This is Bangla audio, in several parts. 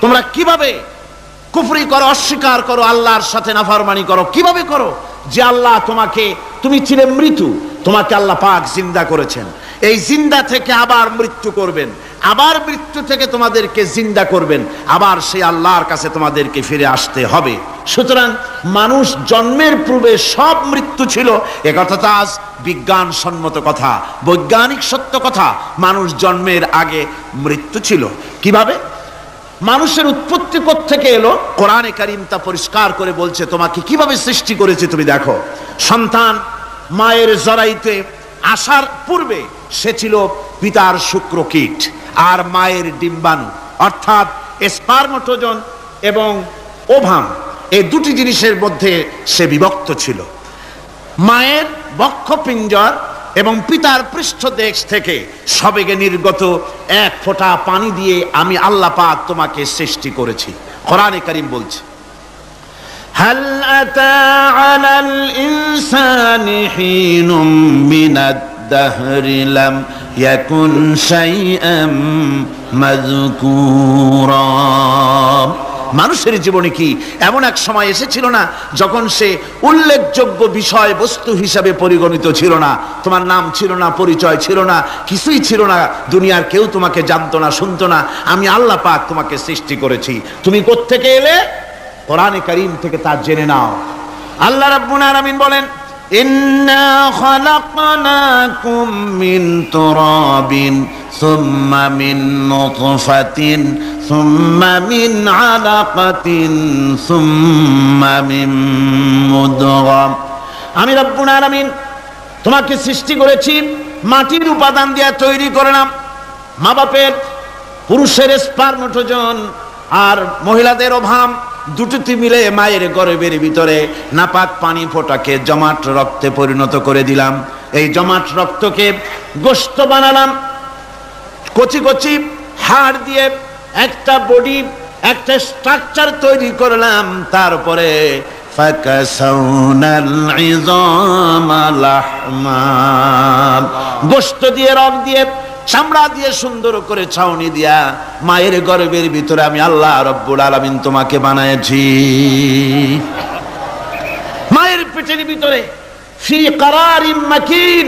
তোমরা কিভাবে কুফরি করো, অস্বীকার করো, আল্লাহর সাথে নাফরমানি করো? কিভাবে করো? যে আল্লাহ তোমাকে, তুমি ছিলে মৃত্যু, তোমাকে আল্লাহ পাক জিন্দা করেছেন, এই জিন্দা থেকে আবার মৃত্যু করবেন, আবার মৃত্যু থেকে তোমাদেরকে জিন্দা করবেন, আবার সেই আল্লাহর কাছে তোমাদেরকে ফিরে আসতে হবে। সুতরাং মানুষ জন্মের পূর্বে সব মৃত্যু ছিল, একথা তো আজ বিজ্ঞানসম্মত কথা, বৈজ্ঞানিক সত্য কথা। মানুষ জন্মের আগে মৃত্যু ছিল। কিভাবে? মানুষের উৎপত্তি কোত্থেকে এলো? কোরআনে কারীম তা পরিষ্কার করে বলছে। তোমাকে কিভাবে সৃষ্টি করেছে তুমি দেখো। সন্তান মায়ের জরায়ুতে আসার পূর্বে সে ছিল পিতার শুক্রকীট আর মায়ের ডিম্বাণু, অর্থাৎ স্পার্মটোজন এবং ওভাম, এই দুটি জিনিসের মধ্যে সে বিভক্ত ছিল। মায়ের বক্ষপিঞ্জর এবং পিতার পৃষ্ঠদেশ থেকে সবেগে নির্গত এক ফোঁটা পানি দিয়ে আমি আল্লাহ পাক তোমাকে সৃষ্টি করেছি। কোরআনে কারীম বলছে, হাল আতা আলাল ইনসানি হিনুম মিনাদ দাহরি লাম ইয়াকুন শাইআম মাযকুরা। মানুষের জীবনে কি এমন এক সময় এসেছিল না যখন সে উল্লেখযোগ্য বিষয় বস্তু হিসাবে পরিগণিত ছিল না? তোমার নাম ছিল না, পরিচয় ছিল না, কিছুই ছিল না, দুনিয়ার কেউ তোমাকে জানতো না, শুনতো না। আমি আল্লাহ পাক তোমাকে সৃষ্টি করেছি। তুমি কোত্থেকে এলে? কোরআনে কারীম থেকে তা জেনে নাও। আল্লাহ রাব্বুল আলামিন বলেন, ইন্না খালাকনাকুম মিন তুরাবিন সুম্মা মিন নুতফাতিন সুম্মা মিন আলাকাতিন সুম্মা মিন মুদগা। আমি রব্বুল আলামিন তোমাকে সৃষ্টি করেছি, মাটির উপাদান দিয়ে তৈরি করলাম। মা বাপের, পুরুষের স্পার্মটোজন আর মহিলাদের ওভাম দুটোতে মিলে মায়ের গর্ভের ভিতরে নাপাক পানি ফোঁটাকে জমাট রক্তে পরিণত করে দিলাম। এই জমাট রক্তকে গোশত বানালাম, কচি কচি হাড় দিয়ে একটা বডি, একটা স্ট্রাকচার তৈরি করলাম। তারপরে ফাকাসাউনাল ইযামা লাহমা, গোশত দিয়ে, রক দিয়ে, চামড়া দিয়ে সুন্দর করে ছাউনি দিয়া মায়ের গর্ভের ভিতরে আমি আল্লাহ রব্বুল আলামিন তোমাকে বানাইছি। মায়ের পেটের ভিতরে ফি কারারিম মাকিন,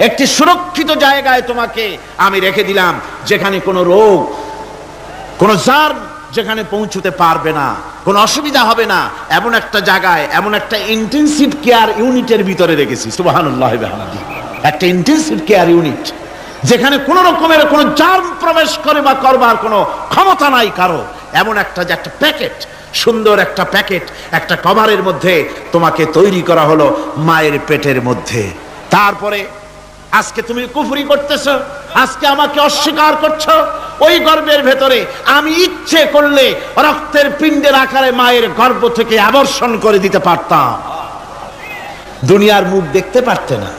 একটি সুরক্ষিত জায়গায় তোমাকে আমি রেখে দিলাম, যেখানে কোনো রোগ, কোনো জার্ম যেখানে পৌঁছতে পারবে না, কোনো অসুবিধা হবে না। এমন একটা জায়গায়, এমন একটা ইন্টেনসিভ কেয়ার ইউনিটের ভিতরে রেখেছি। সুবহানাল্লাহ ওয়া বিহামদিহি। একটা ইন্টেনসিভ কেয়ার ইউনিট, যেখানে কোনো রকমের কোনো জার্ম প্রবেশ করে বা করবার কোনো ক্ষমতা নাই কারো। এমন একটা যে একটা প্যাকেট, সুন্দর একটা প্যাকেট, একটা কভারের মধ্যে তোমাকে তৈরি করা হলো মায়ের পেটের মধ্যে। তারপরে আজকে তুমি কুফরি করতেছো, আজকে আমাকে অস্বীকার করছো। ওই গর্ভের ভেতরে আমি ইচ্ছে করলে রক্তের পিণ্ডের আকারে মায়ের গর্ভ থেকে আবর্ষণ করে দিতে পারতাম, দুনিয়ার মুখ দেখতে পারতে না।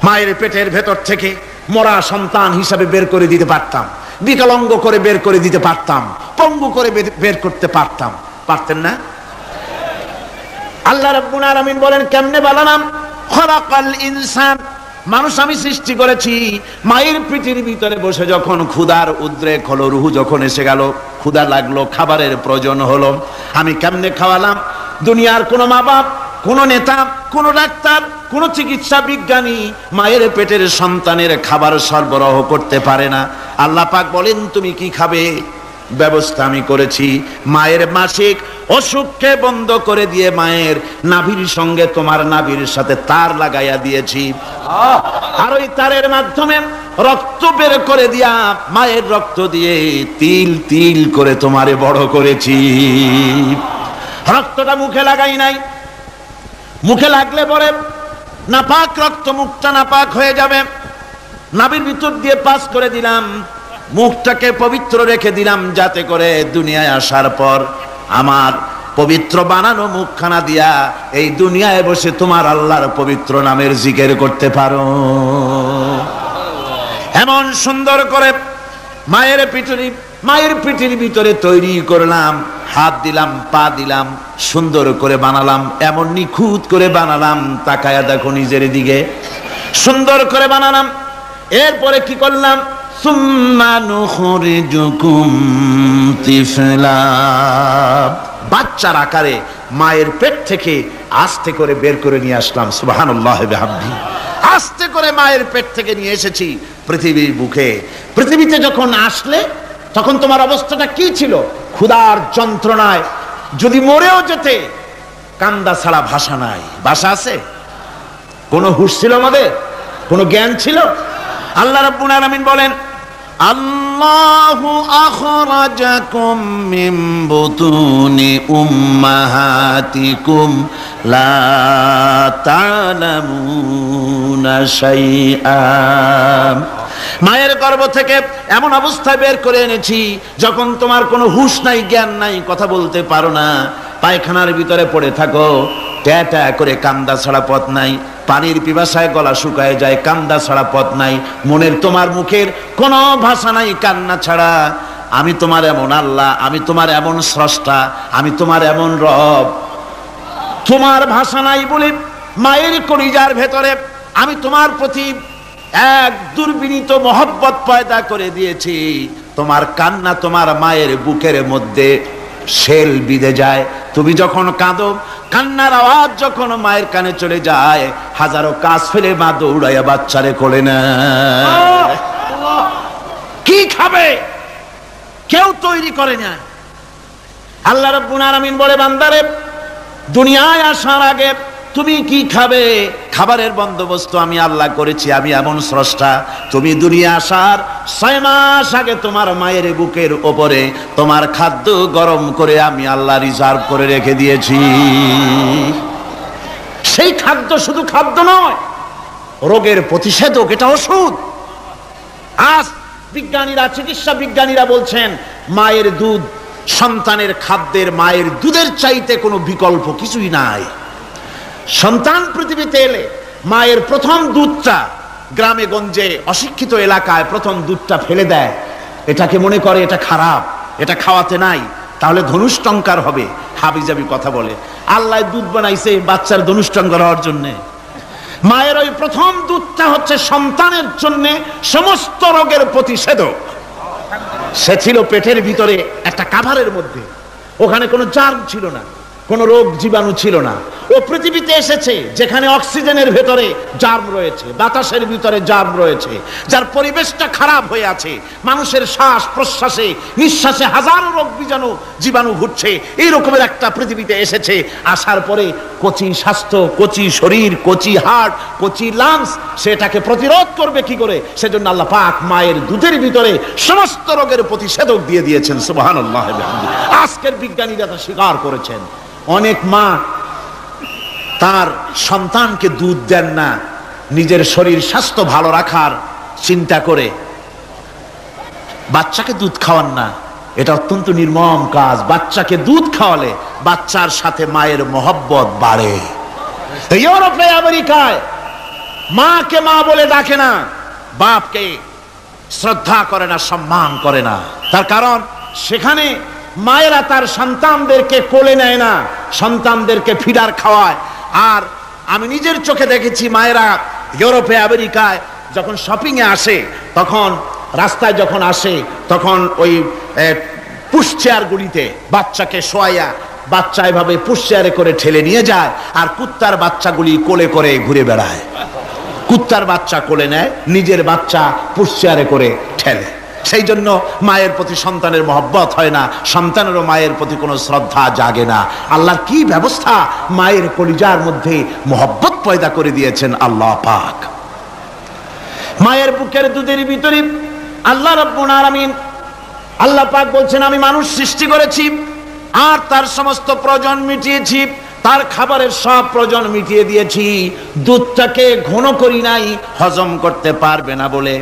মায়ের পেটের ভেতর থেকে মরা সন্তান হিসাবে বের করে দিতে পারতাম, বিকলাঙ্গ করে বের করে দিতে পারতাম, পঙ্গু করে বের করতে পারতাম। পারতেন না? আল্লাহ রাব্বুল আলামিন বলেন, কেমনে বানালাম? খলাকাল ইনসান, মানুষ আমি সৃষ্টি করেছি মায়ের পেটের ভিতরে বসে। যখন ক্ষুধার উদ্রেক হলো, রুহু যখন এসে গেল, ক্ষুধা লাগলো, খাবারের প্রয়োজন হলো, আমি কেমনে খাওয়ালাম? দুনিয়ার কোনো মা বাপ, কোনো নেতা, কোনো ডাক্তার, কোনো চিকিৎসা বিজ্ঞানী মায়ের পেটের সন্তানের খাবার সরবরাহ করতে পারে না। আল্লাহ পাক বলেন, তুমি কি খাবে? ব্যবস্থা আমি করেছি। মায়ের মাসিক অসুখকে বন্ধ করে দিয়ে মায়ের নাভির সঙ্গে তোমার নাভির সাথে তার লাগাইয়া দিয়েছি, আর ওই তারের মাধ্যমে রক্ত বের করে দিয়া মায়ের রক্ত দিয়ে তিল তিল করে তোমারে বড় করেছি। রক্তটা মুখে লাগাই নাই, মুখে লাগলে পরে নাপাক রক্ত, মুখটা নাপাক হয়ে যাবে। নাভির ভিতর দিয়ে পাস করে দিলাম, মুখটাকে পবিত্র রেখে দিলাম, যাতে করে দুনিয়ায় আসার পর আমার পবিত্র বানানো মুখখানা দিয়া এই দুনিয়ায় বসে তোমার আল্লাহর পবিত্র নামের জিকির করতে পারো। এমন সুন্দর করে মায়ের পিঠের ভিতরে তৈরি করলাম, হাত দিলাম, পা দিলাম, সুন্দর করে বানালাম, এমন নিখুঁত করে বানালাম, তাকায়া দেখো নিজের দিকে, সুন্দর করে বানালাম। এরপরে কি করলাম? সুম্মা নুখরিজুকুম তিফলা, বাচ্চার আকারে মায়ের পেট থেকে আস্তে করে বের করে নিয়ে আসলাম। সুবহানাল্লাহ বিহামদিহি। আস্তে করে মায়ের পেট থেকে নিয়ে এসেছি পৃথিবীর বুকে। পৃথিবীতে যখন আসলে তখন তোমার অবস্থাটা কি ছিল? ক্ষুধার যন্ত্রণায় যদি মরেও যেতে, কান্দা ছাড়া ভাষা নাই। ভাষা আছে? কোন হুঁশ ছিল আমাদের? কোন জ্ঞান ছিল? আল্লাহ রাব্বুল আলামিন বলেন, আল্লাহু আখরাজাকুম মিন বুতুনি উম্মাহাতিকুম লা তা'লামুনা শাইআ। মায়ের গর্ভ থেকে এমন অবস্থায় বের করে এনেছি যখন তোমার কোনো হুঁশ নাই, জ্ঞান নাই, কথা বলতে পারো না, পায়খানার ভিতরে পড়ে থাকো, ট্যা ট্যা করে কান্দা ছাড়া পথ নাই, পানির পিপাসায় গলা শুকায় যায়, কান্দা ছাড়া পথ নাই, মনের তোমার মুখের কোনো ভাষা নাই কান্না ছাড়া। আমি তোমার এমন আল্লাহ, আমি তোমার এমন স্রষ্টা, আমি তোমার এমন রব। তোমার ভাষা নাই বলে মায়ের কলিজার ভেতরে আমি তোমার প্রতি এক দুর্বিনীত মহব্বত পয়দা করে দিয়েছি। তোমার কান্না তোমার মায়ের বুকের মধ্যে শেল বিঁধে যায়। তুমি যখন কাঁদো, কান্নার আওয়াজ যখন মায়ের কানে চলে যায়, হাজারো কাজ ফেলে মা দৌড়াইয়া বাচ্চারে কোলে নেয়। কি খাবে কেউ তৈরি করে না। আল্লাহ রাব্বুল আলামিন বলে, বান্দারে দুনিয়ায় আসার আগে তুমি কি খাবে, খাবারের বন্দোবস্ত আমি আল্লাহ করেছি, আমি এমন স্রষ্টা। তুমি দুনিয়া আসার 6 মাস আগে তোমার মায়ের বুকের ওপরে তোমার খাদ্য গরম করে আমি আল্লাহ রিজার্ভ করে রেখে দিয়েছি। সেই খাদ্য শুধু খাদ্য নয়, রোগের প্রতিষেধক, এটা ওষুধ। আজ বিজ্ঞানীরা, চিকিৎসা বিজ্ঞানীরা বলছেন মায়ের দুধ সন্তানের খাদ্যের, মায়ের দুধের চাইতে কোনো বিকল্প কিছুই নাই। সন্তান পৃথিবীতে এলে মায়ের প্রথম দুধটা, গ্রামে গঞ্জে অশিক্ষিত এলাকায় প্রথম দুধটা ফেলে দেয়। এটাকে মনে করে এটা খারাপ, এটা খাওয়াতে নাই, তাহলে ধনুষ্টঙ্কার হবে, হাবিজাবি কথা বলে। আল্লাহ দুধ বানাইছে বাচ্চার ধনুষ্টঙ্কার হওয়ার জন্যে। মায়ের ওই প্রথম দুধটা হচ্ছে সন্তানের জন্য সমস্ত রোগের প্রতিষেধক। সে ছিল পেটের ভিতরে একটা কাভারের মধ্যে, ওখানে কোনো জার্ম ছিল না, কোনো রোগ জীবাণু ছিল না। ও পৃথিবীতে এসেছে যেখানে অক্সিজেনের ভেতরে জার্ম রয়েছে, বাতাসের ভিতরে জার্ম রয়েছে, যার পরিবেশটা খারাপ হয়ে আছে। মানুষের শ্বাস প্রশ্বাসে, নিঃশ্বাসে হাজারো রোগ জীবাণু ঘুরছে। এই রকমের একটা পৃথিবীতে এসেছে। আসার পরে কচি স্বাস্থ্য, কচি শরীর, কচি হার্ট, কচি লাংস, সেটাকে প্রতিরোধ করবে কি করে? সেজন্য আল্লাহ পাক মায়ের দুধের ভিতরে সমস্ত রোগের প্রতিষেধক দিয়ে দিয়েছেন। সুবহানাল্লাহ। আজকের বিজ্ঞানীরা তা স্বীকার করেছেন। অনেক মা তার সন্তানকে দুধ দেন না, নিজের শরীর স্বাস্থ্য ভালো রাখার চিন্তা করে বাচ্চাকে দুধ খাওয়ান না। এটা অত্যন্ত নির্মম কাজ। বাচ্চাকে দুধ খাওয়ালে বাচ্চার সাথে মায়ের মহব্বত বাড়ে। ইউরোপে, আমেরিকায় মাকে মা বলে ডাকে না, বাপকে শ্রদ্ধা করে না, সম্মান করে না। তার কারণ সেখানে মায়েরা তার সন্তানদেরকে কোলে নেয় না, সন্তানদেরকে ফিডার খাওয়ায়। আর আমি নিজের চোখে দেখেছি মায়েরা ইউরোপে, আমেরিকায় যখন শপিং এ আসে, তখন রাস্তায় যখন আসে, তখন ওই পুশচেয়ার গুলিতে বাচ্চাকে শোয়াইয়া বাচ্চা এভাবে পুশচেয়ারে করে ঠেলে নিয়ে যায়, আর কুত্তার বাচ্চাগুলি কোলে করে ঘুরে বেড়ায়। কুত্তার বাচ্চা কোলে নেয়, নিজের বাচ্চা পুশচেয়ারে করে ঠেলে। সেই জন্য মায়ের প্রতি সন্তানের মহব্বত হয় না, সন্তানেরও মায়ের প্রতি কোনো শ্রদ্ধা জাগে না। আল্লাহর কি ব্যবস্থা! মায়ের কলিজার মধ্যে মহব্বত পয়দা করে দিয়েছেন আল্লাহ পাক। মায়ের বুকের দুধের ভিতরে আল্লাহ রাব্বুল আলামিন, আল্লাহ পাক বলছেন, আমি মানুষ সৃষ্টি করেছি আর তার সমস্ত প্রয়োজন মিটিয়েছি, তার খাবারের সব প্রয়োজন মিটিয়ে দিয়েছি। দুধটাকে ঘন করি নাই হজম করতে পারবে না বলে,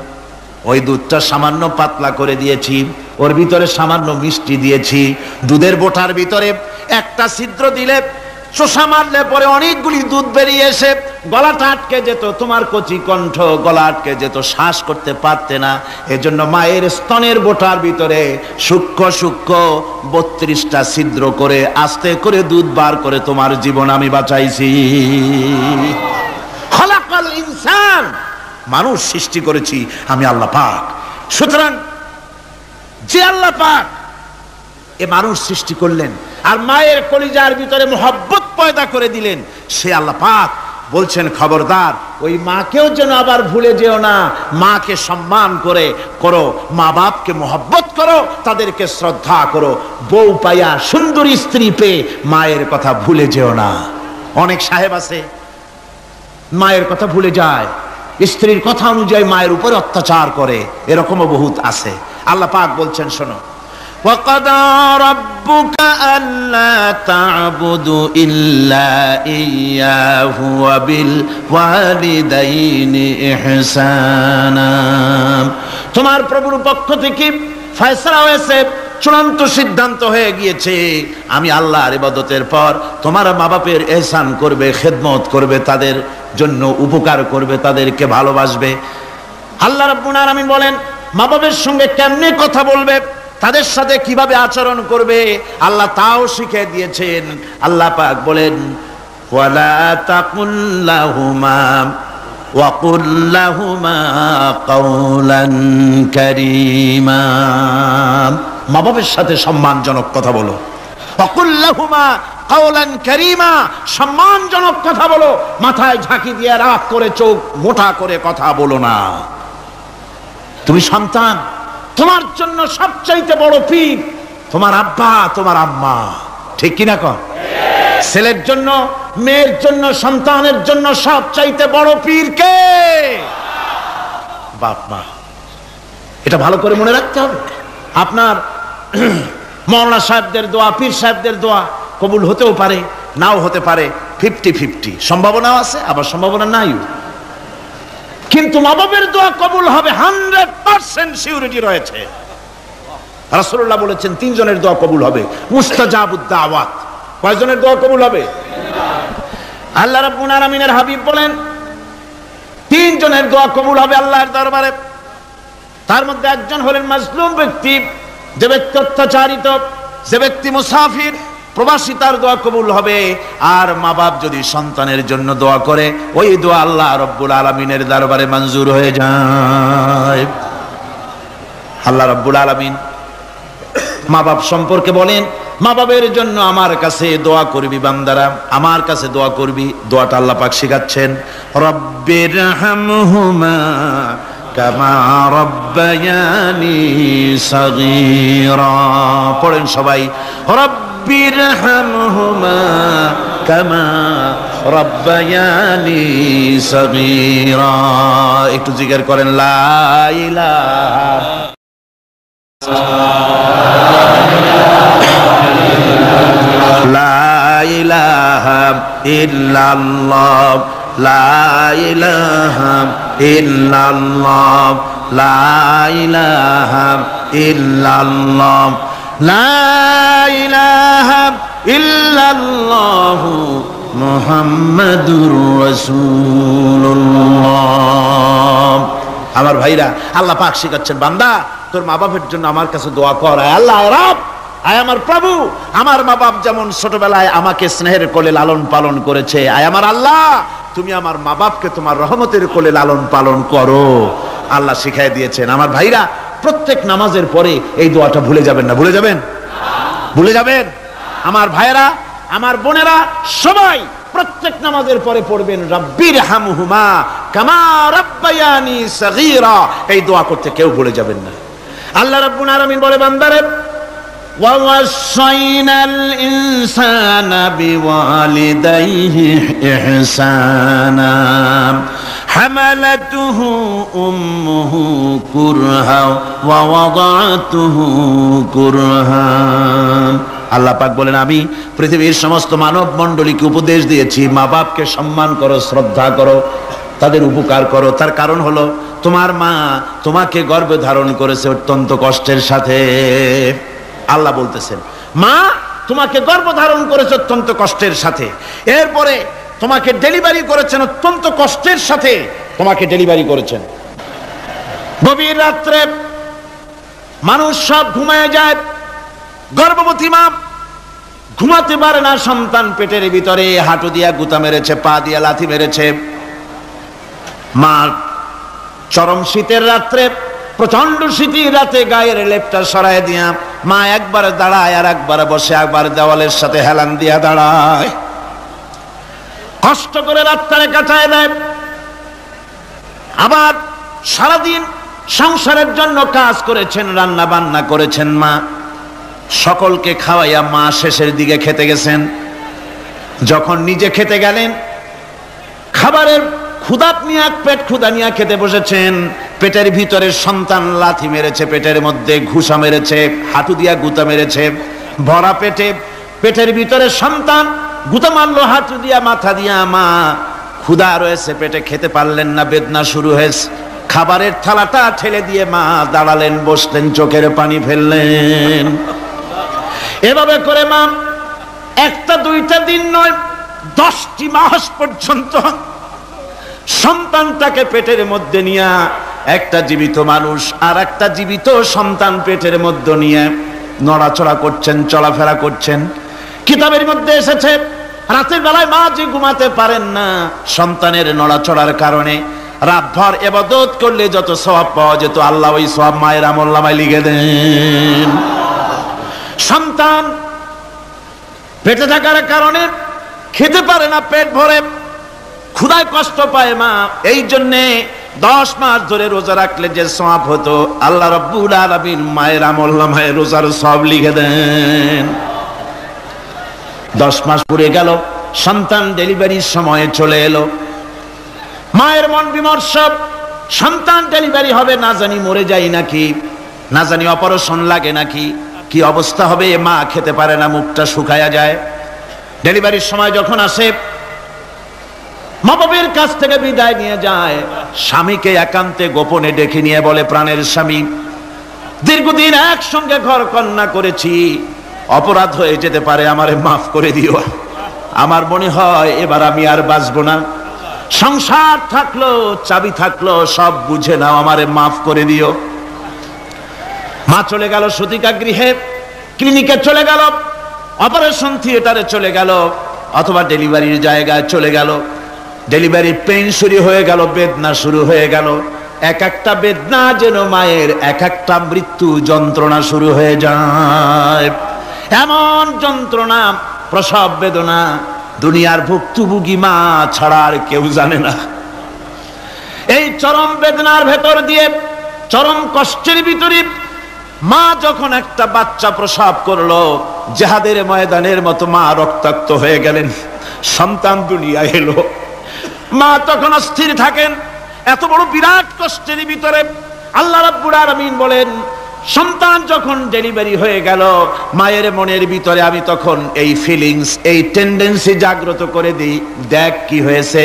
ওই দুধটা সামান্য পাতলা করে দিয়েছি, ওর ভিতরে সামান্য মিষ্টি দিয়েছি। দুধের বোটার ভিতরে একটা ছিদ্র দিলে, চোষা মারলে পরে অনেকগুলি দুধ বেরিয়ে এসে গলাটা আটকে যেত, তোমার কচি কণ্ঠ গলা আটকে যেত, শ্বাস করতে পারতে না। এজন্য মায়ের স্তনের বোটার ভিতরে সূক্ষ্ম সূক্ষ্ম 32টা ছিদ্র করে আস্তে করে দুধ বার করে তোমার জীবন আমি বাঁচাইছি। খলাকাল ইনসান, মানুষ সৃষ্টি করেছি আমি আল্লাহ পাক। সুতরাং যে আল্লাহ পাক এ মানুষ সৃষ্টি করলেন আর মায়ের কলিজার ভিতরে মোহাব্বত পয়দা করে দিলেন, সে আল্লাহ পাক বলছেন খবরদার ওই মাকেও যেন আবার ভুলে যেও না, মাকে সম্মান করে করো, মা বাপকে মোহাব্বত করো, তাদেরকে শ্রদ্ধা করো, বউ পাইয়া সুন্দরী স্ত্রী পেয়ে মায়ের কথা ভুলে যেও না। অনেক সাহেব আছে মায়ের কথা ভুলে যায়, স্ত্রীর কথা অনুযায়ী মায়ের উপর অত্যাচার করে, এরকমও বহুত আছে। আল্লাহ পাক বলছেন শোনো, وَقَضَى رَبُّكَ أَلَّا تَعْبُدُوا إِلَّا إِيَّاهُ وَبِالْوَالِدَيْنِ إِحْسَانًا। তোমার প্রভুর পক্ষ থেকে ফয়সালা হয়েছে, চূড়ান্ত সিদ্ধান্ত হয়ে গিয়েছে, আমি আল্লাহর ইবাদতের পর তোমার মা বাপের ইহসান করবে, খেদমত করবে, তাদের জন্য উপকার করবে, তাদেরকে ভালোবাসবে। আল্লাহ রাব্বুল আলামিন বলেন মা বাপের সঙ্গে কেমনে কথা বলবে, তাদের সাথে কিভাবে আচরণ করবে, আল্লাহ তাও শিখিয়ে দিয়েছেন। আল্লাহ পাক বলেন ওয়ালা তাকুল লাহুমা ওয়া কুল লাহুমা কাওলান কারীমা। মা বাবার সাথে সম্মানজনক কথা বলো, ওয়া কুল লাহুমা কাওলান কারীমা, সম্মানজনক কথা বলো, মাথায় ঝাঁকি দিয়ে রাগ করে চোখ মোটা করে কথা বলো না। তুমি সন্তান, তোমার জন্য সবচাইতে বড় পীর তোমার আব্বা তোমার আম্মা, ঠিক কিনা কন? ছেলের জন্য, মেয়ের জন্য, সন্তানের জন্য সবচাইতে বড় পীর কে? বাপ মা। এটা ভালো করে মনে রাখতে হবে। আপনার মাওলানা সাহেবদের দোয়া, পীর সাহেবদের দোয়া কবুল হতেও পারে, নাও হতে পারে, 50-50 সম্ভাবনাও আছে, আবার সম্ভাবনা নাই। কিন্তু মা বাবার দোয়া কবুল হবে 100% সিউরিটি রয়েছে। রাসূলুল্লাহ বলেছেন 3 জনের দোয়া কবুল হবে, মুস্তাজাবুদ দাওয়াত। কয়জনের দোয়া কবুল হবে? আল্লাহ রাব্বুল আলামিনের হাবিব বলেন 3 জনের দোয়া কবুল হবে আল্লাহর দরবারে। তার মধ্যে একজন হলেন মাজলুম ব্যক্তি, যে ব্যক্তি অত্যাচারিত, যে ব্যক্তি মুসাফির, প্রবাসী, তার দোয়া কবুল হবে। আর মা বাপ যদি সন্তানের জন্য দোয়া করে, ওই দোয়া আল্লাহ রাব্বুল আলামিনের দরবারে মঞ্জুর হয়ে যায়। আল্লাহ রাব্বুল আলামিন মা বাপ সম্পর্কে বলেন মা বাবের জন্য আমার কাছে দোয়া করবি বান্দারা, আমার কাছে দোয়া করবি। দোয়াটা আল্লাহ পাক শিখাচ্ছেন, রব্বিরহামহুমা কামা রব্বায়ানি সাগীরা। পড়েন সবাই, রব্বিরহামহুমা কামা রব্বায়ানি সাগীরা। একটু জিকির করেন লা ইলাহা লা ইলাহা ইল্লাল্লাহ, লা ইলাহা ইল্লাল্লাহ, লা ইলাহা ইল্লাল্লাহ, লা ইলাহা ইল্লাল্লাহ মুহাম্মাদুর রাসূলুল্লাহ। আমার ভাইরা, আল্লাহ পাক শিখাচ্ছেন বান্দা তোর মা বাপের জন্য আমার কাছে দোয়া কর। আল্লাহ রব, আয় আমার প্রভু, আমার মা বাপ যেমন ছোটবেলায় আমাকে স্নেহের কোলে লালন পালন করেছে, আয় আমার আল্লাহ তুমি আমার মা বাপকে তোমার রহমতের কোলে লালন পালন করো। আল্লাহ শিখাই দিয়েছেন। আমার ভাইরা, প্রত্যেক নামাজের পরে এই দোয়াটা ভুলে যাবেন না। ভুলে যাবেন? ভুলে যাবেন? আমার ভাইরা, আমার বোনেরা, সবাই প্রত্যেক নামাজের পরে পড়বেন রব্বিরহামহুমা কামা রব্বায়ানি সাগীরা। এই দোয়া করতে কেউ ভুলে যাবেন না। আল্লাহ রাব্বুল আলামিন বলে বান্দারে وَوَصَّيْنَا الْإِنسَانَ بِوَالِدَيْهِ إِحْسَانًا حَمَلَتْهُ أُمُّهُ كُرْهًا وَوَضَعَتْهُ كُرْهًا। আল্লাহ পাক বলেন আমি পৃথিবীর সমস্ত মানব মণ্ডলীকে উপদেশ দিয়েছি মা বাপকে সম্মান করো, শ্রদ্ধা করো, তাদের উপকার করো। তার কারণ হলো তোমার মা তোমাকে গর্ভে ধারণ করেছে অত্যন্ত কষ্টের সাথে। আল্লাহ বলতেছেন মা তোমাকে গর্ভধারণ করেছে অত্যন্ত কষ্টের সাথে, এরপরে তোমাকে ডেলিভারি করেছেন অত্যন্ত কষ্টের সাথে, তোমাকে ডেলিভারি করেছেন। গভীর রাত্রে মানুষ সব ঘুমায় যায়, গর্ভবতী মা ঘুমাতে পারে না, সন্তান পেটের ভিতরে হাঁটু দিয়া গুতা মেরেছে, পা দিয়া লাথি মেরেছে। মা চরম শীতের রাত্রে প্রচন্ড শীতের রাতে গায়ের লেপটা সরায় দিয়া মা একবার দাঁড়ায় আর একবার বসে, একবার দেওয়ালের সাথে হেলান দিয়া দাঁড়ায়, কষ্ট করে রাতটারে কাটায় দেয়। আবার সারাদিন সংসারের জন্য কাজ করেছেন, রান্না বান্না করেছেন মা, সকলকে খাওয়াইয়া মা শেষের দিকে খেতে গেছেন। যখন নিজে খেতে গেলেন, খাবারের ক্ষুধা নিয়ে পেট ক্ষুধা নিয়ে খেতে বসেছেন, পেটের ভিতরে সন্তান লাথি মেরেছে, পেটের মধ্যে ঘুষা মেরেছে, হাঁটু দিয়া গুতা মেরেছে, ভরা পেটে পেটের ভিতরে সন্তান গুতা মারলো হাঁটু দিয়া মাথা দিয়া। মা ক্ষুধা রয়েছে পেটে, খেতে পারলেন না, বেদনা শুরু হয়েছে। খাবারের থালাটা ঠেলে দিয়ে মা দাঁড়ালেন, বসলেন, চোখের পানি ফেললেন। এভাবে করে মা একটা দুইটা দিন নয়, 10টি মাস পর্যন্ত সন্তানটাকে পেটের মধ্যে নিয়ে, একটা জীবিত মানুষ আর একটা জীবিত সন্তান পেটের মধ্যে নিয়ে নড়াচড়া করছেন, চলাফেরা করছেন। কিতাবের মধ্যে এসেছে রাতের বেলায় মা যে ঘুমাতে পারেন না সন্তানের নড়াচড়ার কারণে, রাতভর ইবাদত করলে যত সওয়াব পাওয়া যেত আল্লাহ ওই সওয়াব মায়ের আমলনামায় লিখে দেন। সন্তান পেটে থাকার কারণে খেতে পারে না, পেট ভরে ক্ষুধায় কষ্ট পায় মা, এই জন্যে 10 মাস ধরে রোজা রাখলে যে সওয়াব হতো আল্লাহ রাব্বুল আলামিন মায়ের আমলনামায় রোজার সওয়াব লিখে দেন। 10 মাস পুরে গেল, সন্তান ডেলিভারির সময়ে চলে এলো। মায়ের মন বিমর্ষ, সন্তান ডেলিভারি হবে, না জানি মরে যাই নাকি, না জানি অপারেশন লাগে নাকি, কি অবস্থা হবে। মা খেতে পারে না, মুখটা শুকায়া যায়। ডেলিভারির সময় যখন আসে, মা বাবার কাছ থেকে বিদায় নিয়ে যায়, স্বামীকে একান্তে গোপনে ডেকে নিয়ে বলে, প্রাণের স্বামী, দীর্ঘদিন একসঙ্গে ঘর কন্যা করেছি, অপরাধ হয়ে যেতে পারে, আমারে মাফ করে দিও। আমার মনে হয় এবার আমি আর বাঁচবো না। সংসার থাকলো, চাবি থাকলো, সব বুঝে নাও, আমারে মাফ করে দিও। মা চলে গেল সতিকা গৃহে, ক্লিনিকে চলে গেল, অপারেশন থিয়েটারে চলে গেল, অথবা ডেলিভারির জায়গায় চলে গেল। ডেলিভারি পেইন শুরু হয়ে গেল, বেদনা শুরু হয়ে গেল। এক একটা বেদনা যেন মায়ের এক একটা মৃত্যু যন্ত্রণা শুরু হয়ে যায়। এমন যন্ত্রণা, প্রসব বেদনা দুনিয়ার ভুক্তভোগী মা ছাড়া আর কেউ জানে না। এই চরম বেদনার ভেতর দিয়ে, চরম কষ্টের ভিতরে মা যখন একটা বাচ্চা প্রসব করলো, জিহাদের ময়দানের মতো মা রক্তাক্ত হয়ে গেলেন, সন্তান দুনিয়ায় এলো। মা তখন অস্থির থাকেন। এত বড় বিরাট কষ্টের ভিতরে আল্লাহ রাব্বুল আলামিন বলেন, সন্তান যখন ডেলিভারি হয়ে গেল, মায়ের মনের ভিতরে আমি তখন এই ফিলিংস, এই টেন্ডেন্সি জাগ্রত করে দিই, দেখ কি হয়েছে।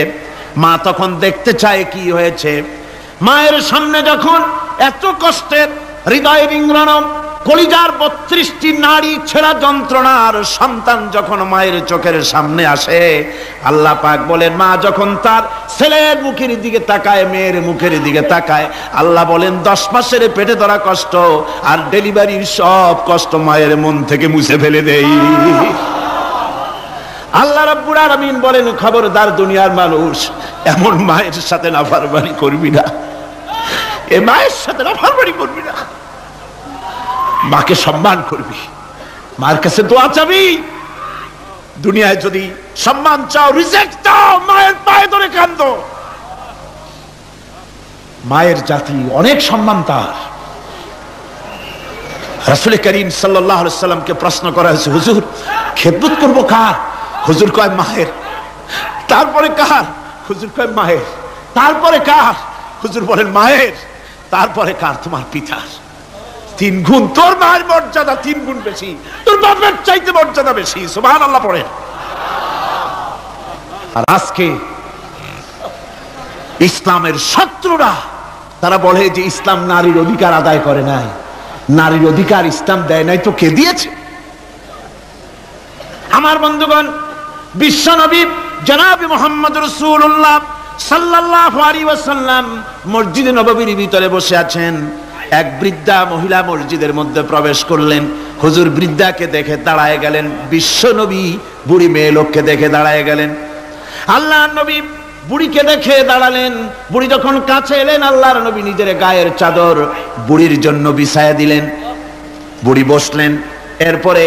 মা তখন দেখতে চায় কি হয়েছে। মায়ের সামনে যখন এত কষ্টের, হৃদয় রিংরানম, কলিজার 32টি নাড়ি ছেঁড়া যন্ত্রণার সন্তান যখন মায়ের চোখের সামনে আসে, আল্লাহ পাক বলেন, মা যখন তার ছেলের মুখের দিকে তাকায়, মেয়ের মুখের দিকে তাকায়, আল্লাহ বলেন 10 মাসের পেটে ধরা কষ্ট আর ডেলিভারির সব কষ্ট মায়ের মন থেকে মুছে ফেলে দেই। আল্লাহ রাব্বুল আলামিন বলেন, খবরদার দুনিয়ার মানুষ, এমন মায়ের সাথে নাফরমানি করবি না, এ মায়ের সাথে নাফরমানি করবি না, মাকে সম্মান করবি, মার কাছে দোয়া চাবি। দুনিয়ায় যদি সম্মান চাও, রিজেক্ট দাও, মায়ের পায়ে ধরে কাঁদো। মায়ের জাতি অনেক সম্মান তার। রাসূল করিম সাল্লাল্লাহু আলাইহি সাল্লামকে প্রশ্ন করা হয়েছে, হুজুর খেদমত করব কার? হুজুর কয় মায়ের। তারপরে কার? হুজুর কয় মায়ের। তারপরে কার? হুজুর বলেন মায়ের। তারপরে কার? তোমার পিতার। 3 গুণ। তোর মায়ের মর্যাদা 3 গুণ বেশি, তোর বাপের চাইতে মর্যাদা বেশি। সুবহানাল্লাহ পড়েন। আর আজকে ইসলামের শত্রুরা তারা বলে যে ইসলাম নারীর অধিকার আদায় করে নাই। নারীর অধিকার ইসলাম দেয় নাই তো কে দিয়েছে? আমার বন্ধুগণ, বিশ্বনবী জনাবে মুহাম্মদ রাসূলুল্লাহ সাল্লাল্লাহু আলাইহি ওয়াসাল্লাম মসজিদে নববীর ভিতরে বসে আছেন। এক বৃদ্ধা মহিলা মসজিদের মধ্যে প্রবেশ করলেন। হুজুর বৃদ্ধাকে দেখে দাঁড়ায় গেলেন, বিশ্বনবী বুড়ি মেয়ে লোককে দেখে দাঁড়ায় গেলেন। আল্লাহর নবী বুড়িকে দেখে দাঁড়ালেন। বুড়ি যখন কাছে এলেন, আল্লাহর নবী নিজের গায়ের চাদর বুড়ির জন্য বিছায়া দিলেন। বুড়ি বসলেন। এরপরে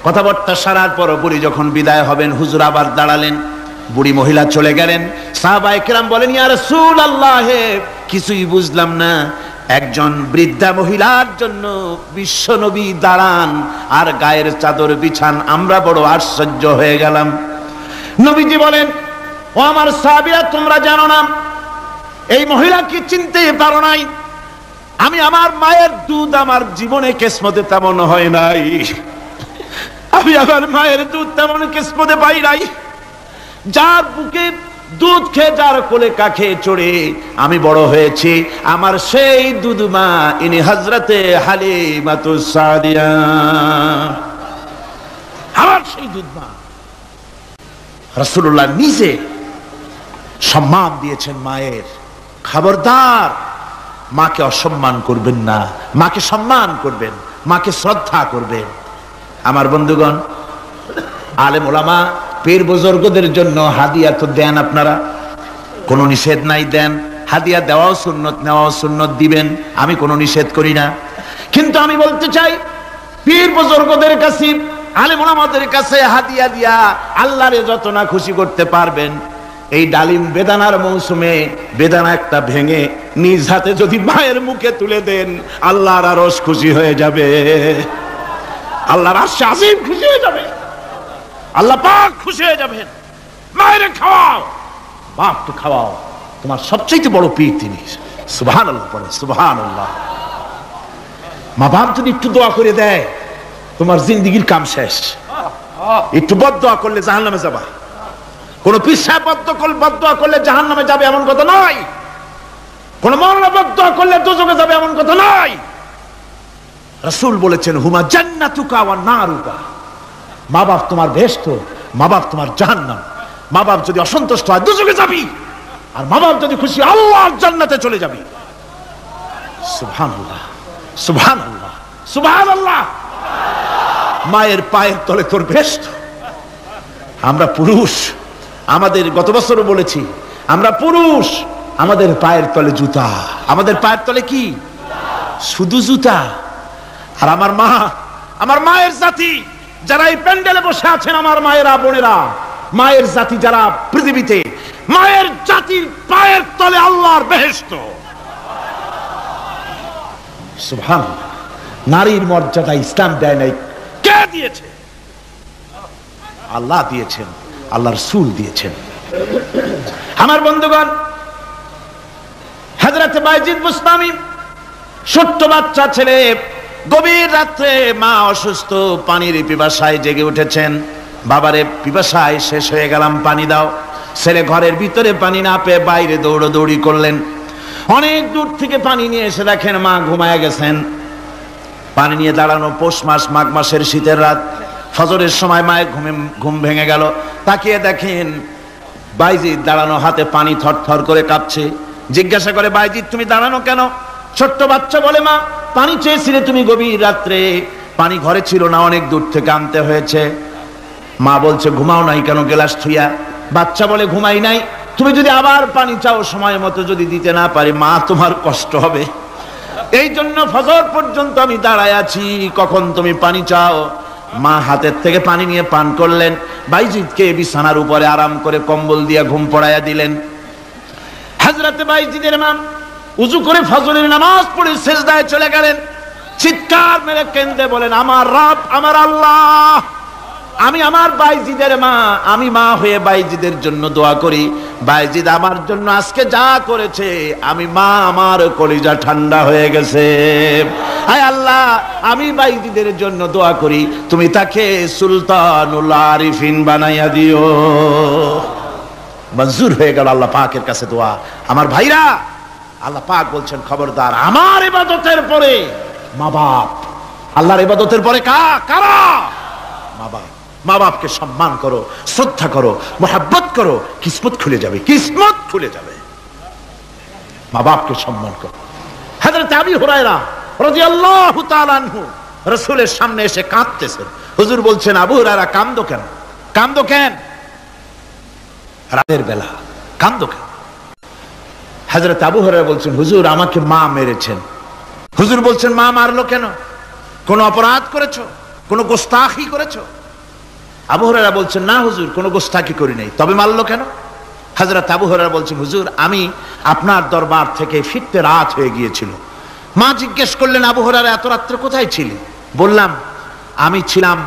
কথাবার্তা সারার পর বুড়ি যখন বিদায় হবেন, হুজুর আবার দাঁড়ালেন। বুড়ি মহিলা চলে গেলেন। সাহাবায়ে কেরাম বলেন, ইয়া রাসূলুল্লাহ, কিছুই বুঝলাম না, একজন বৃদ্ধা মহিলার জন্য বিশ্ব নবী দাঁড়ান আর গায়ের চাদর বিছান, আমরা বড় আশ্চর্য হয়ে গেলাম। নবীজি বলেন, ও আমার সাহাবীরা, তোমরা জানো না এই মহিলাকে চিনতে পারো নাই? আমি আমার মায়ের দুধ আমার জীবনে কিসমতে তেমন হয় নাই, আমি আমার মায়ের দুধ তেমন কিসমতে পাই নাই। যার বুকে দুধ খেয়ে, যার কোলে কাখে চড়ে আমি বড় হয়েছি, আমার সেই দুধ মা, ইনি হযরতে হালিমাতুস সাদিয়া, আমার সেই দুধ মা। রাসূলুল্লাহ নিজে সম্মান দিয়েছেন মায়ের। খবরদার, মাকে অসম্মান করবেন না, মাকে সম্মান করবেন, মাকে শ্রদ্ধা করবেন। আমার বন্ধুগণ, আলেম ওলামা পীর বুজুর্গদের জন্য হাদিয়া তো দেন, আপনারা কোনো নিষেধ নাই, দেন। হাদিয়া দেওয়াও সুন্নত, নেওয়াও সুন্নত, দিবেন, আমি কোনো নিষেধ করি না। কিন্তু আমি বলতে চাই, পীর বুজুর্গদের কাছে, আলেম ওলামাদের কাছে হাদিয়া দিয়া আল্লাহরে যত না খুশি করতে পারবেন, এই ডালিম বেদানার মৌসুমে বেদানা একটা ভেঙে নিজ হাতে যদি মায়ের মুখে তুলে দেন, আল্লাহর আরশ খুশি হয়ে যাবে, আল্লাহর আরশ আজিম খুশি হয়ে যাবে, আল্লাহ পাক খুশি হয়ে যাবেন। মায়ের খাওয়াও, বাপকে খাওয়াও, তোমার সবচেয়ে বড় পীর তিনি। সুবহানাল্লাহ পড়ে, সুবহানাল্লাহ। মা বাপ যদি একটু দোয়া করে দেয়, তোমার জিন্দেগির কাম শেষ। একটু বদদোয়া করলে জাহান্নামে যাবা। কোন পীর সাহেব বদদোয়া করলে জাহান্নামে যাবে এমন কথা নয়। কোন মাওলানা বদদোয়া করলে দোজখে যাবে এমন কথা নয়। রাসূল বলেছেন, হুমা জান্নাতুকা ওয়া নারুকা, মা বাপ তোমার বেহেশত, মা বাপ তোমার জাহান্নাম। মা বাপ যদি অসন্তুষ্ট হয়, দোজখে যাবি, আর মা বাপ যদি খুশি, আল্লাহর জান্নাতে চলে যাবি। সুবহানাল্লাহ, সুবহানাল্লাহ, সুবহানাল্লাহ। মায়ের পায়ের তলে তোর বেহেশত। আমরা পুরুষ, আমাদের গত বছরও বলেছি, আমরা পুরুষ, আমাদের পায়ের তলে জুতা। আমাদের পায়ের তলে কি? শুধু জুতা। আর আমার মা, আমার মায়ের জাতি যারা এই প্যান্ডেলে বসে আছেন, আমার মায়েরা, বোনেরা, মায়ের জাতি যারা পৃথিবীতে, মায়ের জাতির পায়ের তলে আল্লাহর বেহেশত। সুবহানাল্লাহ। নারীর মর্যাদা ইসলাম দেয় নাই, কে দিয়েছে? আল্লাহ দিয়েছেন, আল্লাহ রাসূল দিয়েছেন। আমার বন্ধুগণ, হযরত বাইজিদ বুস্তামি, ছোট্ট বাচ্চা ছেলে, গভীর রাত্রে মা অসুস্থ, পানির পিপাসায় জেগে উঠেছেন। বাবারে, পিপাসায় শেষ হয়ে গেলাম, পানি দাও। ছেলে ঘরের ভিতরে পানি না পেয়ে বাইরে দৌড়াদৌড়ি করলেন। অনেক দূর থেকে পানি নিয়ে এসে দেখেন মা ঘুমায় গেছেন। পানি নিয়ে দাঁড়ানো, পৌষ মাস, মাঘ মাসের শীতের রাত, ফজরের সময় মায়ের ঘুম ভেঙে গেল। তাকিয়ে দেখেন বাইজিদ দাঁড়ানো, হাতে পানি থরথর করে কাঁপছে। জিজ্ঞাসা করে, বাইজিদ তুমি দাঁড়ানো কেন? ছোট্ট বাচ্চা বলে, মা পানি চেয়েছিলে তুমি গভীর রাত্রে, পানি ঘরে ছিল না, অনেক দূর থেকে আনতে হয়েছে। মা বলছে, ঘুমাও নাই কেন গ্লাস থুইয়া? বাচ্চা বলে, ঘুমাই নাই। তুমি যদি আবার পানি চাও, সময় মতো যদি দিতে না পারি, মা তোমার কষ্ট হবে। এই জন্য ফজর পর্যন্ত আমি দাঁড়ায় আছি, কখন তুমি পানি চাও। মা হাতের থেকে পানি নিয়ে পান করলেন। বাইজিদকে বিছানার উপরে আরাম করে কম্বল দিয়ে ঘুম পড়াইয়া দিলেন। হযরত বাইজিদের মা উযু করে ফজরের নামাজ পড়ে সিজদায় চলে গেলেন। চিৎকার মেরে কেঁদে বলেন, আমার রব, আমার আল্লাহ, আমি আমার বাইজিদের মা, আমি মা হয়ে বাইজিদের জন্য দোয়া করি। বাইজিদ আমার জন্য আজকে যা করেছে, আমি মা, আমার কলিজা ঠান্ডা হয়ে গেছে। হায় আল্লাহ, আমি বাইজিদের জন্য দোয়া করি, তুমি তাকে সুলতানুল আরিফিন বানাইয়া দিও। মঞ্জুর হয়ে গেল আল্লাহ পাকের কাছে দোয়া। আমার ভাইরা, আল্লাহ পাক বলছেন, খবরদার, আমার ইবাদতের পরে মা বাপ। আল্লাহর ইবাদতের পরে কারা? মা বাপ। মা বাপকে সম্মান করো, শ্রদ্ধা করো, মোহাব্বত করো, কিসমত খুলে যাবে, কিসমত খুলে যাবে। মা বাপকে সম্মান করো। হযরত আবু হুরায়রা রাদিয়াল্লাহু তাআলা আনহু রাসূলের সামনে এসে কাঁদতেছেন। হুজুর বলছেন, আবু হুরায়রা কাঁদো কেন? কাঁদো কেন? রাতের বেলা কান্দো কেন? হযরত আবু হুরায়রা বলছেন, হুজুর আমাকে মা মেরেছেন। হুজুর বলছেন, মা মারলো কেন? কোন অপরাধ করেছো? কোন গোস্তাখি করেছো? আবু হুরায়রা বলছেন, না হুজুর, কোন গোস্তাখি করি নাই। তবে মারলো কেন? হযরত আবু হুরায়রা বলছেন, হুজুর আমি আপনার দরবার থেকে ফিরতে রাত হয়ে গিয়েছিল। মা জিজ্ঞেস করলেন, আবু হুরায়রা এত রাত্রে কোথায় ছিলি? বললাম, আমি ছিলাম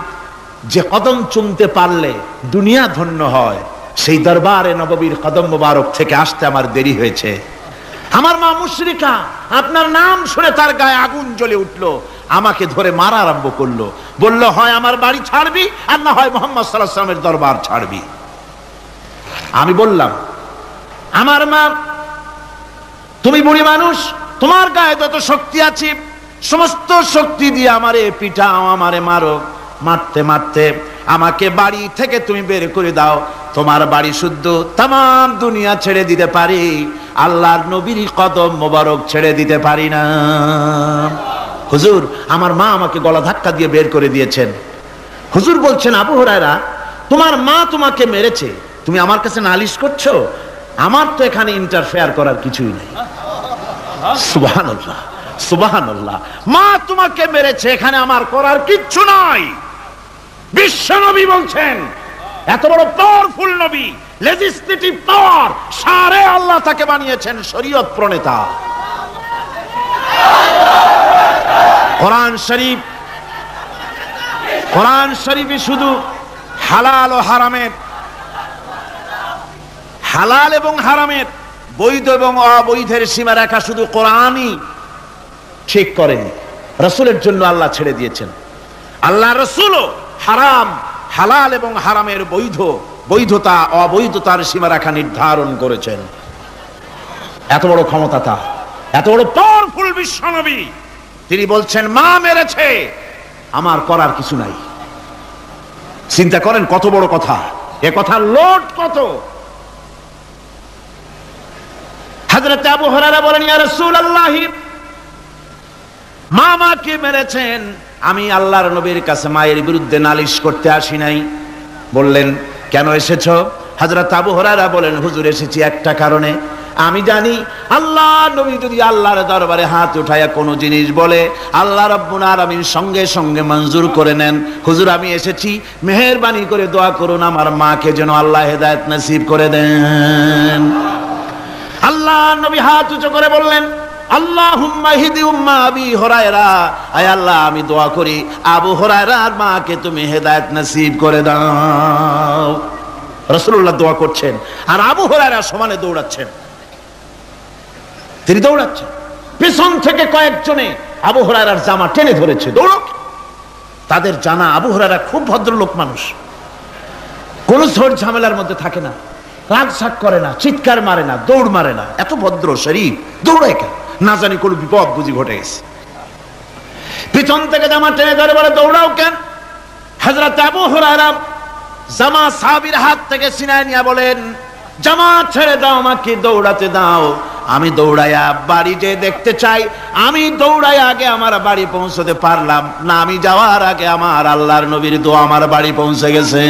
যে কদম চুমতে পারলে দুনিয়া ধন্য হয়, সেই দরবারে নববীর কদম মোবারক থেকে আসতে আমার দেরি হয়েছে। আমার মা মুশরিকা, আপনার নাম শুনে তার গায়ে আগুন জ্বলে উঠলো, আমাকে ধরে মারা আরম্ভ করলো। বলল, হয় আমার বাড়ি ছাড়বি আর না হয় মুহাম্মদ সাল্লাল্লাহু আলাইহি ওয়াসাল্লামের দরবার ছাড়বি। আমি বললাম, আমার মা, তুমি বুড়ি মানুষ, তোমার গায়ে যত শক্তি আছে সমস্ত শক্তি দিয়ে আমারে পিটাও, আমারে মারো। মারতে মারতে আমাকে বাড়ি থেকে তুমি বের করে দাও। তোমার বাড়ি শুদ্ধ তামাম দুনিয়া ছেড়ে দিতে পারি, আল্লাহর নবীর কদম মোবারক ছেড়ে দিতে পারি না। হুজুর আমার মা আমাকে গলা ধাক্কা দিয়ে বের করে দিয়েছেন। হুজুর বলছেন, আবু হুরায়রা তোমার মা তোমাকে মেরেছে, তুমি আমার কাছে নালিশ করছো? আমার তো এখানে ইন্টারফেয়ার করার কিছুই নেই। সুবহানাল্লাহ, সুবহানাল্লাহ। মা তোমাকে মেরেছে, এখানে আমার করার কিচ্ছু নাই। বিশ্ব নবী বলছেন, এত বড় পাওয়ারফুল নবী, লেজিসলেটিভ পাওয়ার, সারে আল্লাহ তাকে বানিয়েছেন শরীয়ত প্রণেতা। কোরআন শরীফে শুধু হালাল ও হারামের, হালাল এবং হারামের, বৈধ এবং অবৈধের সীমারেখা শুধু কোরআনই ঠিক করেনি, রাসূলের জন্য আল্লাহ ছেড়ে দিয়েছেন। আল্লাহ রাসূলও হারাম, হালাল এবং হারামের বৈধতা অবৈধতার সীমারেখা নির্ধারণ করেছেন। এত বড় ক্ষমতা তার, এত বড় পাওয়ারফুল বিশ্বনবী, তিনি বলছেন মা মেরেছে, আমার করার কিছু নাই। চিন্তা করেন কত বড় কথা, এ কথার লোড কত। হযরত আবু হুরায়রা বলেন, ইয়া রাসূলুল্লাহ, মা মাকে মেরেছেন, আমি আল্লাহর নবীর কাছে মায়ের বিরুদ্ধে নালিশ করতে আসি নাই। বললেন, কেন এসেছো? হযরত আবু হুরায়রা বলেন, হুজুর এসেছি একটা কারণে, আমি জানি আল্লাহ নবী যদি আল্লাহর দরবারে হাত উঠায়া কোনো জিনিস বলে আল্লাহ রাব্বুল আলামিন সঙ্গে সঙ্গে মঞ্জুর করে নেন। হুজুর আমি এসেছি, মেহেরবানি করে দোয়া করুন আমার মাকে যেন আল্লাহ হেদায়েত নসিব করে দেন। আল্লাহ নবী হাত উঁচু করে বললেন, আল্লাহুম্মা হিদি উম্মা আবি হুরায়রা, আয় আল্লাহ আমি দোয়া করি আবু হুরায়রার মাকে তুমি হেদায়েত নসিব করে দাও। রাসূলুল্লাহ দোয়া করছেন আর আবু হুরায়রা সমানে দৌড়াচ্ছেন। তিনি দৌড়াচ্ছেন, পেছন থেকে কয়েকজনে আবু হুরায়রার জামা টেনে ধরেছে, দৌড়ক। তাদের জানা আবু হুরায়রা খুব ভদ্রলোক মানুষ, কোন ঝড় ঝামেলার মধ্যে থাকে না, রাগ শাক করে না, চিৎকার মারে না, দৌড় মারে না, এত ভদ্র শরীর, দৌড়ায় কেন? না জানি কোন বিপদ বুঝি ঘটে গেছে। পিছন থেকে জামা টেনে ধরে বলে, দৌড়াও কেন? হযরত আবু হুরায়রা জামা সাহাবীর হাত থেকে ছিনায় নিয়ে বলেন, জামা ছেড়ে দাও, আমাকে দৌড়াতে দাও, আমি দৌড়াইয়া বাড়ি যে দেখতে চাই। আমি দৌড়াইয়া আগে আমার বাড়ি পৌঁছতে পারলাম না, আমি যাওয়ার আগে আমার আল্লাহর নবীর দোয়া আমার বাড়ি পৌঁছে গেছে,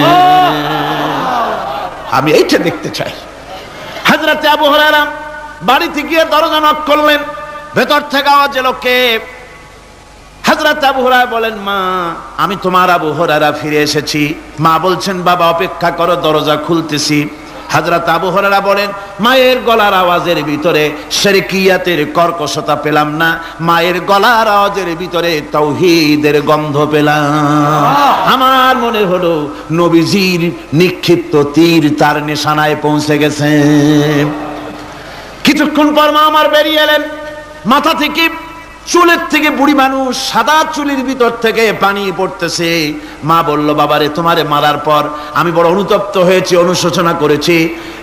আমি এইটা দেখতে চাই। হযরত আবু হুরায়রা বাড়িতে গিয়ে দরজা নক করলেন, ভেতর থেকে আওয়াজ এলো, কে? হযরত আবু হুরায়রা বলেন, মা আমি তোমার আবু হুরায়রা ফিরে এসেছি। মা বলছেন, বাবা অপেক্ষা করো, দরজা খুলতেছি। হযরত আবু হুরায়রা বলেন, মায়ের গলার আওয়াজের ভিতরে শিরকিয়াতের কর্কশতা পেলাম না, মায়ের গলার আওয়াজের ভিতরে তাওহীদের গন্ধ পেলাম। আমার মনে হলো নবীজির নিক্ষিপ্ত তীর তার নিশানায় পৌঁছে গেছে। কিছুক্ষণ পর মা আমার বেরিয়ে এলেন, মাথা থেকে চুলের থেকে, বুড়ি মানুষ, সাদা চুলের ভিতর থেকে পানি পড়তেছে। মা বলল, বাবারে তোমারে মারার পর আমি বড় অনুতপ্ত হয়েছি, অনুশোচনা করেছি,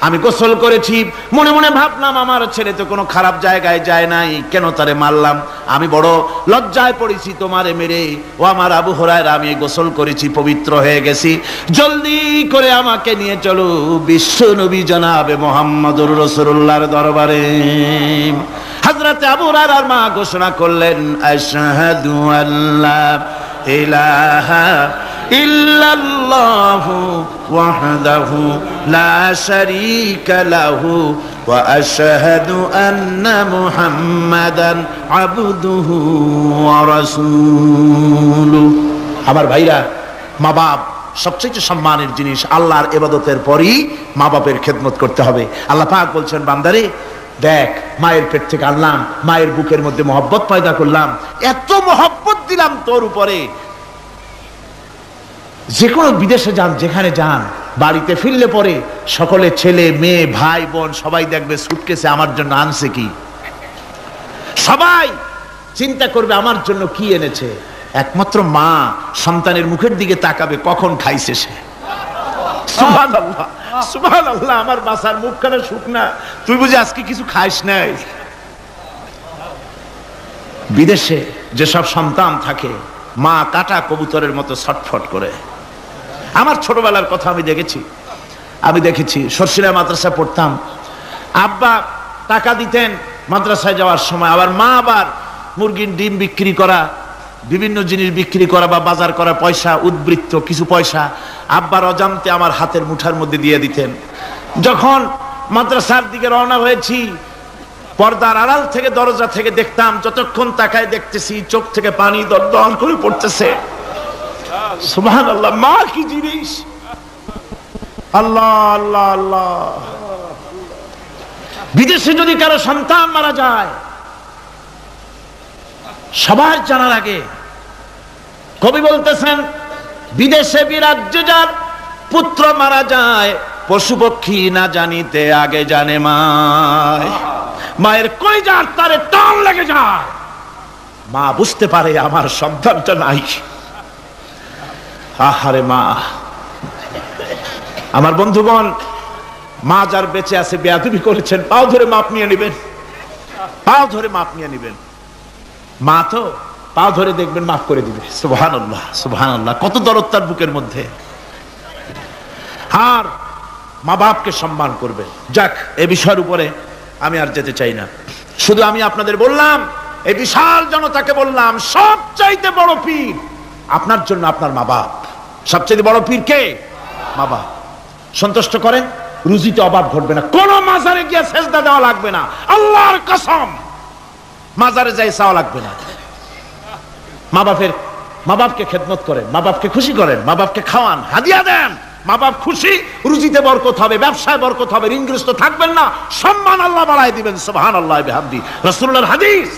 আমি গোসল করেছি, মনে মনে ভাবলাম আমার ছেলে তো কোনো খারাপ জায়গায় যায় নাই, কেন তারে মারলাম? আমি বড় লজ্জায় পড়েছি তোমারে মেরে। ও আমার আবু হুরায়রা, আমি গোসল করেছি, পবিত্র হয়ে গেছি, জলদি করে আমাকে নিয়ে চলো বিশ্ব নবী জনাবে মুহাম্মদুর রাসূলুল্লাহর দরবারে। হযরত আবু হুরায়রার মা ঘোষণা করলেন, আশহাদু আল্লা ইলাহা ইল্লাল্লাহু ওয়াহদাহু লা শারীকা লাহু ওয়া আশহাদু আন্না মুহাম্মাদান আবদুহু ওয়া রাসূলুহু। আমার ভাইরা, মা বাপ সবচেয়ে সম্মানের জিনিস। আল্লাহর ইবাদতের পরই মা বাপের খেদমত করতে হবে। আল্লাহ পাক বলছেন, বান্দারে দেখ, মায়ের পেট থেকে আনলাম, মায়ের বুকের মধ্যে মহব্বত পয়দা করলাম, এত মহব্বত দিলাম তোর উপরে, যে কোনো বিদেশে যান, যেখানে যান, বাড়িতে ফিরলে পরে সকলে ছেলে মেয়ে ভাই বোন সবাই দেখবে সুটকেসে আমার জন্য আনছে কি, সবাই চিন্তা করবে আমার জন্য কি এনেছে। একমাত্র মা সন্তানের মুখের দিকে তাকাবে কখন খাইছে সে। সুবহানাল্লাহ, সুবহানাল্লাহ। আমার বাসার মুখখানা শুকনা, তুই বুঝি আজকে কিছু খাইস নাই। বিদেশে যেসব সন্তান থাকে, মা কাটা কবুতরের মতো ছটফট করে। আমার ছোটবেলার কথা আমি দেখেছি সরসিলা মাদ্রাসা পড়তাম, আব্বা টাকা দিতেন মাদ্রাসায় যাওয়ার সময়, আবার মা আবার মুরগির ডিম বিক্রি করা, বিভিন্ন জিনিস বিক্রি করা বা বাজার করা পয়সা, উদ্বৃত্ত কিছু পয়সা আব্বার অজান্তে আমার হাতের মুঠার মধ্যে দিয়ে দিতেন। যখন মাদ্রাসার দিকে রওনা হয়েছি, পর্দার আড়াল থেকে দরজা থেকে দেখতাম, যতক্ষণ তাকায় দেখতেছি চোখ থেকে পানি দরদর করে পড়তেছে। সুবহানাল্লাহ, মা কি জিনিস! আল্লাহ আল্লাহ আল্লাহ। বিদেশে যদি কারো সন্তান মারা যায়, সবার জানার আগে কবি বলতেছেন, বিদেশে বিরাজ্য যার পুত্র মারা যায়, পশু পক্ষী না জানিতে আগে জানে মায়। মায়ের কলিজার তারে টান লেগে যায়, মা বুঝতে পারে আমার সন্তানটা নাই। আহারে মা! আমার বন্ধুগণ, মা যার বেঁচে আছে বেয়াদবি করেছেন, পাও ধরে মাপ নিয়ে নেবেন, পাও ধরে মাপ নিয়ে নেবেন। মা তো পাও ধরে দেখবেন মাফ করে দিবে। সুবহানাল্লাহ, সুবহানাল্লাহ। কত দরদ তার বুকের মধ্যে। আর মা বাপকে সম্মান করবে। যাক, এই বিষয়ের উপরে আমি আর যেতে চাই না। শুধু আমি আপনাদের বললাম, এই বিশাল জনতাকে বললাম, সবচাইতে বড় পীর আপনার জন্য আপনার মা বাপ। সবচাইতে বড় পীর কে? মা বাপ। সন্তুষ্ট করেন, রুজিতে অভাব ঘটবে না, কোন মাজারে গিয়ে সেজদা দেওয়া লাগবে না, আল্লাহর কসম মাজারে যাই চাওয়া লাগবে না। মা বাপকে খেদমত করেন, মা বাপকে খুশি করেন, মা বাপকে খাওয়ান, হাদিয়া দেন, মা বাপ খুশি, রুজিতে বরকত হবে, ব্যবসায় বরকত হবে, ঋণগ্রস্ত থাকবেন না, সম্মান আল্লাহ বাড়ায় দিবেন। সুবহানাল্লাহ বিহামদি, রাসূলুল্লাহর হাদিস।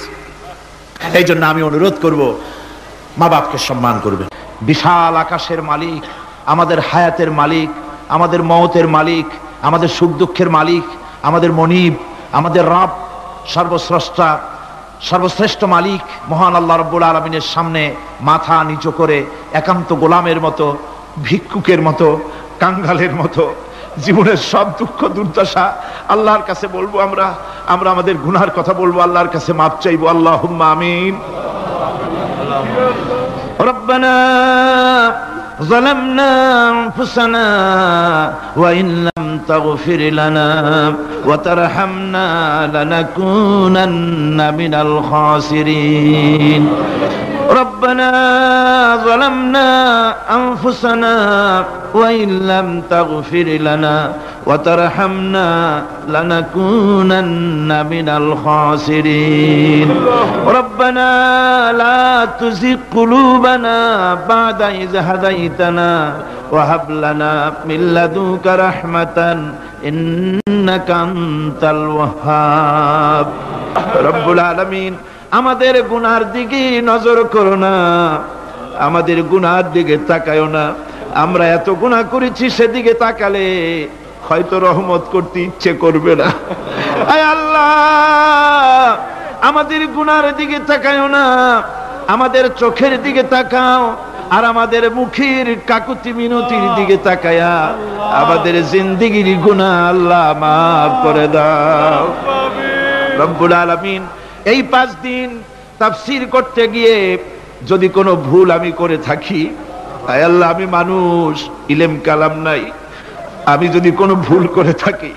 এই জন্য আমি অনুরোধ করব, মা বাপকে সম্মান করবেন। বিশাল আকাশের মালিক, আমাদের হায়াতের মালিক, আমাদের মওতের মালিক, আমাদের সুখ দুঃখের মালিক, আমাদের মনিব, আমাদের রব, সর্বস্রষ্টা, সর্বশ্রেষ্ঠ মালিক মহান আল্লাহ রাব্বুল আলামিনের সামনে মাথা নিচু করে একান্ত গোলামের মতো, ভিক্ষুকের মতো, কাঙ্গালের মতো জীবনের সব দুঃখ দুর্দশা আল্লাহর কাছে বলবো। আমরা আমাদের গুনার কথা বলবো, আল্লাহর কাছে মাপ চাইবো। আল্লাহুম্মা আমিন। রব্বানা ظلمنا أنفسنا وإن لم تغفر لنا وترحمنا لنكونن من الخاسرين ربنا ظلمنا أنفسنا وإن لم تغفر لنا وترحمنا لنكونن من الخاسرين ربنا لا تزغ قلوبنا بعد إذ هديتنا وهب لنا من لدنك رحمة إنك أنت الوهاب رب العالمين আমাদের গুনার দিকে নজর করো না, আমাদের গুনার দিকে তাকায়ো না। আমরা এত গুনাহ করেছি, সেদিকে তাকালে হয়তো রহমত করতে ইচ্ছে করবে না। আয় আল্লাহ, আমাদের গুনার দিকে তাকায়ো না, আমাদের চোখের দিকে তাকাও, আর আমাদের মুখের কাকুতি মিনতির দিকে তাকায়া আমাদের জিন্দেগির গুনাহ আল্লাহ মাফ করে দাও। রব্বুল আলামিন, এই 5 দিন তাফসীর করতে গিয়ে যদি কোনো ভুল আমি করে থাকি, আয় আল্লাহ, আমি মানুষ, ইলম কালাম নাই, আমি যদি কোনো ভুল করে থাকি,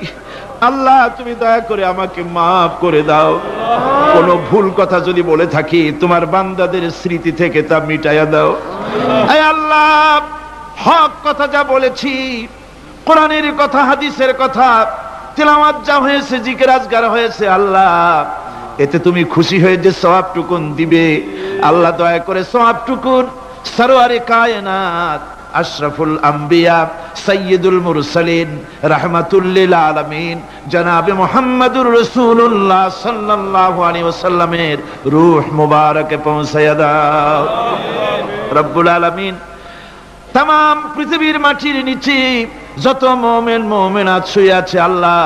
আল্লাহ তুমি দয়া করে আমাকে মাফ করে দাও। কোনো ভুল কথা যদি বলে থাকি, তোমার বান্দাদের স্মৃতি থেকে তা মিটাইয়া দাও। আয় আল্লাহ, হক কথা যা বলেছি, কোরআনের কথা, হাদিসের কথা, তেলাওয়াত যা হয়েছে, জিকির আজগার হয়েছে, আল্লাহ এতে তুমি খুশি হয়ে যে সওয়াবটুকুন দিবে, আল্লাহ দয়া করে সওয়াবটুকুন সরওয়ারে কায়নাত আশরাফুল আম্বিয়া সাইয়্যিদুল মুরসালিন রাহমাতুল লিল আলামিন জনাবে মুহাম্মদুর রাসূলুল্লাহ সাল্লাল্লাহু আলাইহি ওয়াসাল্লামের রূহ মুবারকে পৌঁছায়া দাও। রব্বুল আলামিন তাম পৃথিবীর মাটির নিচে যত মুমিন মুমিনাত শুয়ে আছে আল্লাহ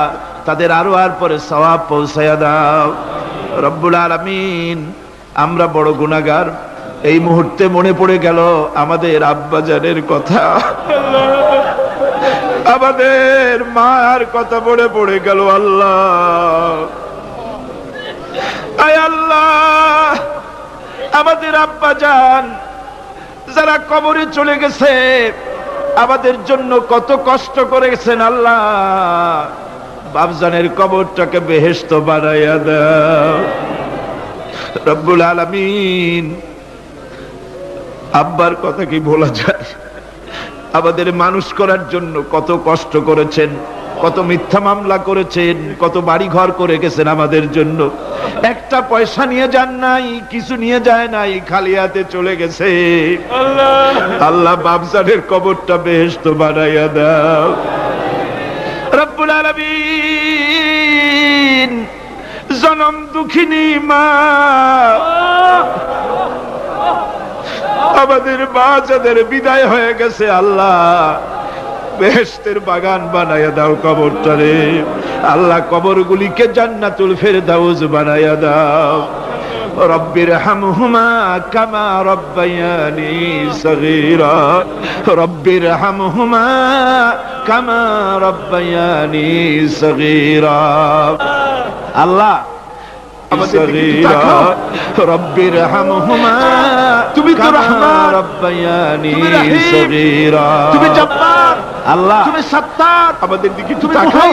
তাদের আরো আর পরে সওয়াব পৌঁছায়া দাও। রব্বুল আলামিন আমরা বড় গুনাহগার, এই মুহূর্তে মনে পড়ে গেল আমাদের আব্বাজানের কথা, আমাদের মার কথা মনে পড়ে গেল। আল্লাহ আয় আল্লাহ, আমাদের আব্বাজান যারা কবরে চলে গেছে আমাদের জন্য কত কষ্ট করেছেন আল্লাহ, বাপজানের কবরটাকে বেহেশত বানাইয়া দাও। রব্বুল আলামিন আব্বার কথা কি ভোলা যায়? আমাদের মানুষ করার জন্য কত কষ্ট করেছেন, কত মিথ্যা মামলা করেছেন, কত বাড়ি ঘর করে গেছেন আমাদের জন্য। একটা পয়সা নিয়ে যান নাই, কিছু নিয়ে যায় নাই, খালি হাতে চলে গেছে। আল্লাহ বাপজানের কবরটা বেহেশত বানাইয়া দাও। রব্বুল আলামিন জনম দুঃখিনী মা, আমাদের মা যাদের বিদায় হয়ে গেছে আল্লাহ বেহেশতের বাগান বানায়া দাও কবরটারে। আল্লাহ কবরগুলিকে জান্নাতুল ফেরদাউস বানায়া দাও। রব্বির হামহুমা কামা রব্বায়ানি সগীরা, রব্বির হামহুমা কামা রব্বায়ানি সগীরা। আল্লাহ রব্বির হামহুমা, তুমি তো রহমান, রব্বায়ানি সগীরা, তুমি জব্বার, আল্লাহ তুমি সত্তার, আমাদের দিকে তুমি তাকাও।